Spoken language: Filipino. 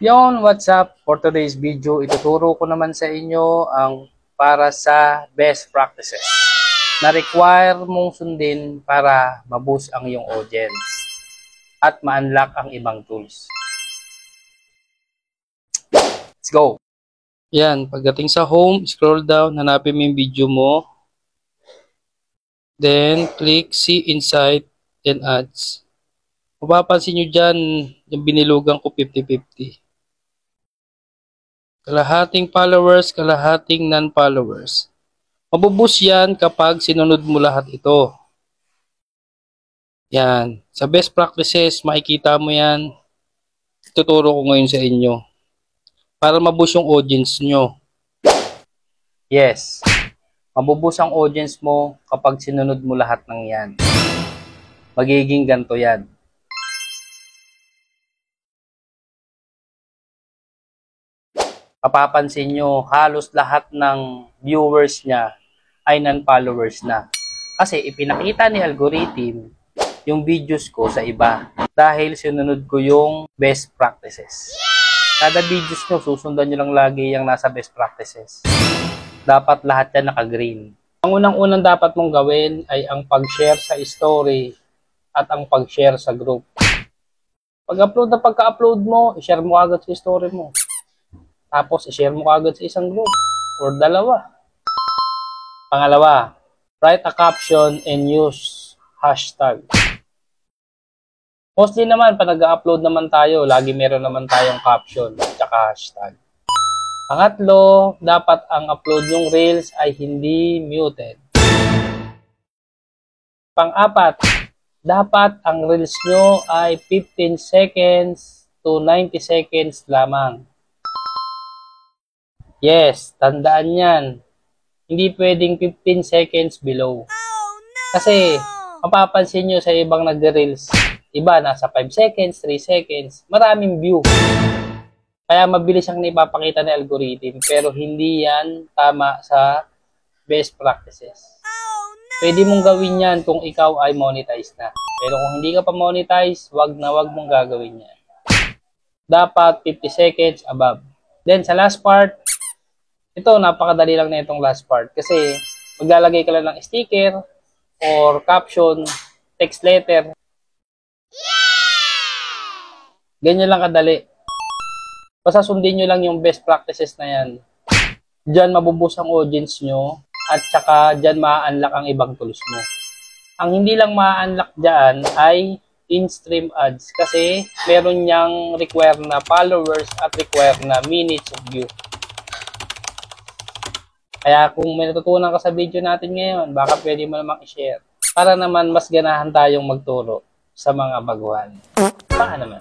Yon, what's up? For today's video, ituturo ko naman sa inyo ang para sa best practices na require mong sundin para ma-boost ang iyong audience at ma-unlock ang ibang tools. Let's go! Yan, pagdating sa home, scroll down, hanapin mo yung video mo. Then, click see insight and ads. Mapapansin nyo dyan, yung binilugan ko 50-50. Kalahating followers, kalahating non-followers. Mabuboost yan kapag sinunod mo lahat ito. Yan. Sa best practices, makikita mo yan. Tuturo ko ngayon sa inyo. Para maboost yung audience nyo. Yes. Mabuboost ang audience mo kapag sinunod mo lahat ng yan. Magiging ganito yan. Mapapansin nyo, halos lahat ng viewers niya ay non-followers na. Kasi ipinakita ni algorithm yung videos ko sa iba dahil sinunod ko yung best practices. Kada videos nyo, susundan nyo lang lagi yung nasa best practices. Dapat lahat yan naka-green. Ang unang-unang dapat mong gawin ay ang pag-share sa story at ang pag-share sa group. Pag-upload na pagka-upload mo, i-share mo agad sa story mo. Tapos, i-share mo agad sa isang group or dalawa. Pangalawa, write a caption and use hashtag. Mostly naman, pag nag-upload naman tayo, lagi meron naman tayong caption at saka hashtag. Pangatlo, dapat ang upload yung reels ay hindi muted. Pang-apat, dapat ang reels nyo ay 15 seconds to 90 seconds lamang. Yes, tandaan yan. Hindi pwedeng 15 seconds below. Kasi, mapapansin nyo sa ibang nag-reels, iba nasa 5 seconds, 3 seconds, maraming view. Kaya mabilis ang ipapakita ng algorithm, pero hindi yan tama sa best practices. Pwede mong gawin yan kung ikaw ay monetize na. Pero kung hindi ka pa monetize, wag mong gagawin yan. Dapat 50 seconds above. Then, sa last part, ito, napakadali lang na itong last part. Kasi, maglalagay ka lang ng sticker or caption, text letter. Ganyan lang kadali. Basta sundin nyo lang yung best practices na yan. Diyan mabuboost ang audience nyo at saka diyan ma-unlock ang ibang tools mo. Ang hindi lang ma-unlock diyan ay in-stream ads kasi meron niyang require na followers at require na minutes of view. Kaya kung may natutunan ka sa video natin ngayon, baka pwede mo namang i-share para naman mas ganahan tayong magturo sa mga baguhan. Baka naman.